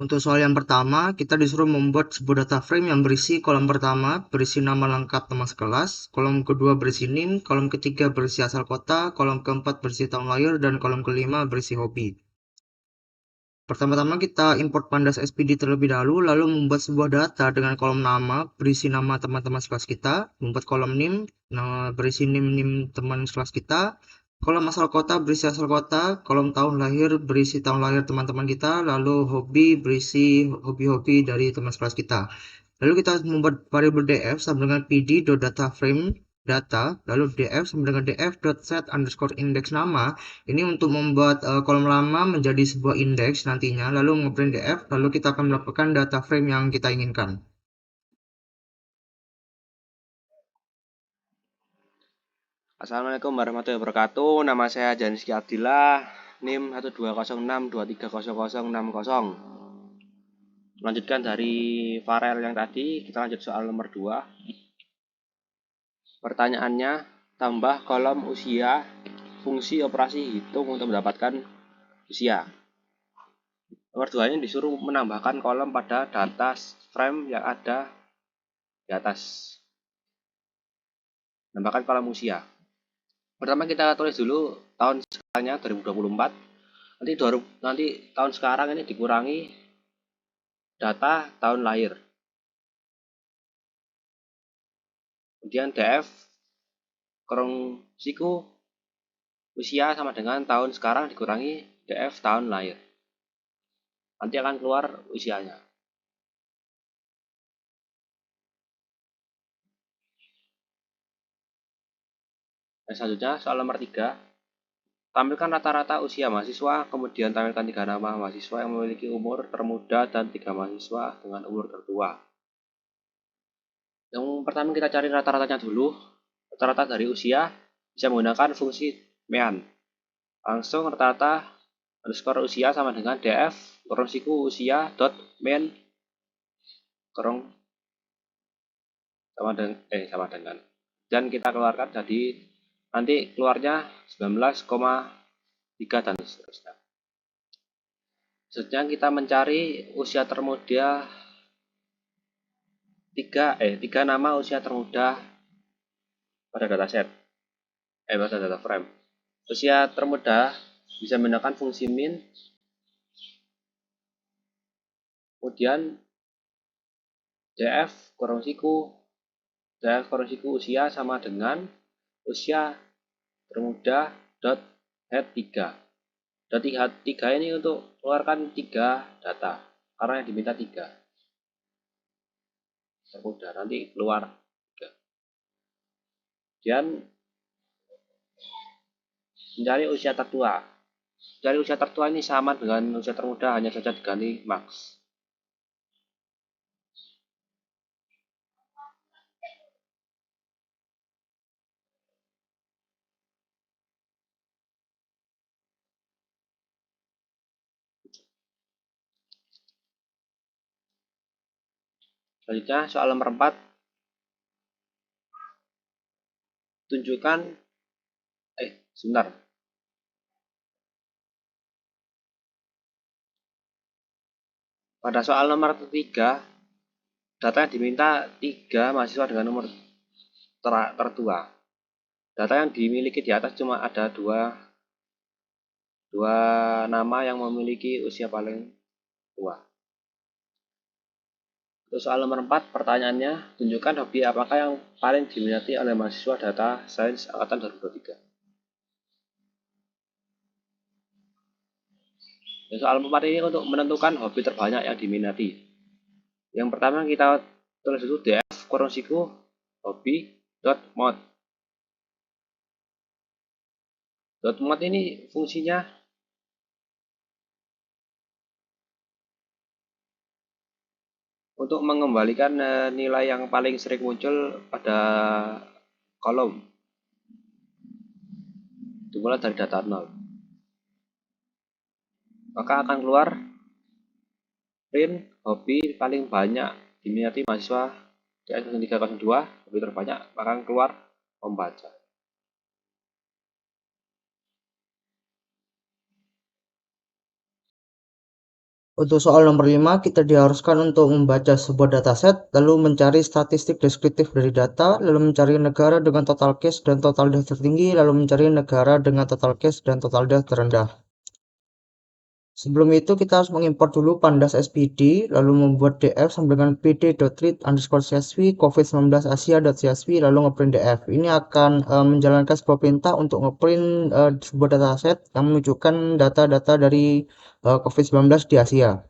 Untuk soal yang pertama, kita disuruh membuat sebuah data frame yang berisi kolom pertama berisi nama lengkap teman sekelas, kolom kedua berisi NIM, kolom ketiga berisi asal kota, kolom keempat berisi tahun lahir, dan kolom kelima berisi hobi. Pertama-tama kita import pandas SPD terlebih dahulu, lalu membuat sebuah data dengan kolom nama berisi nama teman-teman sekelas kita, membuat kolom NIM, berisi NIM teman sekelas kita, kolom asal kota berisi asal kota, kolom tahun lahir berisi tahun lahir teman-teman kita, lalu hobi berisi hobi-hobi dari teman sekelas kita. Lalu kita membuat variabel df sama dengan pd.dataframe data, lalu df sama dengan df.set_index nama. Ini untuk membuat kolom lama menjadi sebuah indeks nantinya, lalu ngeprint df, lalu kita akan mendapatkan data frame yang kita inginkan. Assalamualaikum warahmatullahi wabarakatuh. Nama saya Janiski Abdillah, NIM 12062300060. Melanjutkan dari Farel yang tadi, kita lanjut soal nomor 2. Pertanyaannya, tambah kolom usia fungsi operasi hitung untuk mendapatkan usia. Nomor 2 ini disuruh menambahkan kolom pada data frame yang ada di atas. Menambahkan kolom usia. Pertama kita tulis dulu tahun sekarangnya 2024. Nanti tahun sekarang ini dikurangi data tahun lahir. Kemudian df kurung siku usia sama dengan tahun sekarang dikurangi df tahun lahir. Nanti akan keluar usianya. Dan selanjutnya soal nomor 3. Tampilkan rata-rata usia mahasiswa, kemudian tampilkan 3 nama mahasiswa yang memiliki umur termuda dan 3 mahasiswa dengan umur tertua. Yang pertama kita cari rata-ratanya dulu. Rata-rata dari usia bisa menggunakan fungsi mean. Langsung rata-rata underscore usia sama dengan df kurung siku usia dot mean kurung sama dengan dan kita keluarkan jadi nanti keluarnya 19,3 dan seterusnya. Selanjutnya kita mencari usia termuda 3 nama usia termuda pada dataset pada data frame. Usia termuda bisa menggunakan fungsi min, kemudian df kurung siku usia sama dengan usia termuda dot head 3. Dan 3 ini untuk keluarkan 3 data karena yang diminta 3 termuda, nanti keluar 3. Kemudian mencari usia tertua. Dari usia tertua ini sama dengan usia termuda, hanya saja diganti max. Selanjutnya soal nomor 4. Tunjukkan sebentar. Pada soal nomor 3, data yang diminta 3 mahasiswa dengan umur tertua. Data yang dimiliki di atas cuma ada dua nama yang memiliki usia paling tua. Untuk soal nomor 4, pertanyaannya, tunjukkan hobi apakah yang paling diminati oleh mahasiswa data sains angkatan 2023. Soal 4 ini untuk menentukan hobi terbanyak yang diminati. Yang pertama kita tulis dulu df kurung siku hobi.mod. .mod ini fungsinya untuk mengembalikan nilai yang paling sering muncul pada kolom. Dimulai dari data 0. Maka akan keluar print hobi paling banyak diminati mahasiswa CS 0302, hobi terbanyak, maka akan keluar membaca. Untuk soal nomor 5, kita diharuskan untuk membaca sebuah dataset, lalu mencari statistik deskriptif dari data, lalu mencari negara dengan total case dan total death tertinggi, lalu mencari negara dengan total case dan total death terendah. Sebelum itu kita harus mengimport dulu pandas SPD, lalu membuat df sama dengan pd.read_csv covid-19 asia.csv, lalu ngeprint df. Ini akan menjalankan sebuah perintah untuk ngeprint sebuah dataset yang menunjukkan data-data dari COVID-19 di Asia.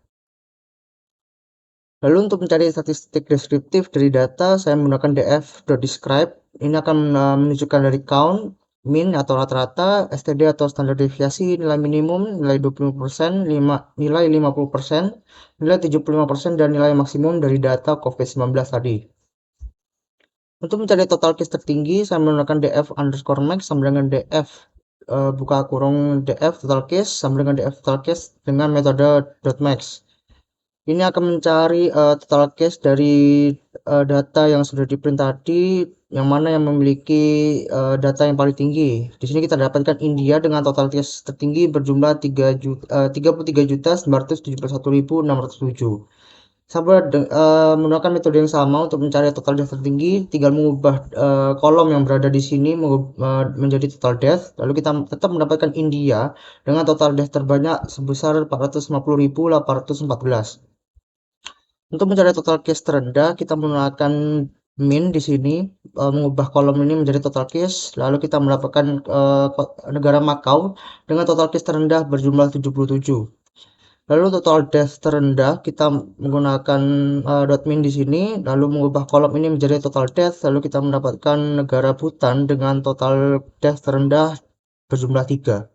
Lalu untuk mencari statistik deskriptif dari data, saya menggunakan df.describe. Ini akan menunjukkan dari count, min atau rata-rata, std atau standar deviasi, nilai minimum, nilai 20%, nilai 50%, nilai 75%, dan nilai maksimum dari data COVID-19 tadi. Untuk mencari total case tertinggi, saya menggunakan df_max sama dengan df buka kurung df total case sama dengan df total case dengan metode .max. Ini akan mencari total case dari data yang sudah di-print tadi, yang mana yang memiliki data yang paling tinggi. Di sini kita dapatkan India dengan total case tertinggi berjumlah 33.971.607. Sama menggunakan metode yang sama untuk mencari total death tertinggi, tinggal mengubah kolom yang berada di sini menjadi total death. Lalu kita tetap mendapatkan India dengan total death terbanyak sebesar 450.814. Untuk mencari total case terendah, kita menggunakan min di sini, mengubah kolom ini menjadi total case, lalu kita mendapatkan negara Macau dengan total case terendah berjumlah 77. Lalu total death terendah kita menggunakan .min di sini, lalu mengubah kolom ini menjadi total death, lalu kita mendapatkan negara Bhutan dengan total death terendah berjumlah 3.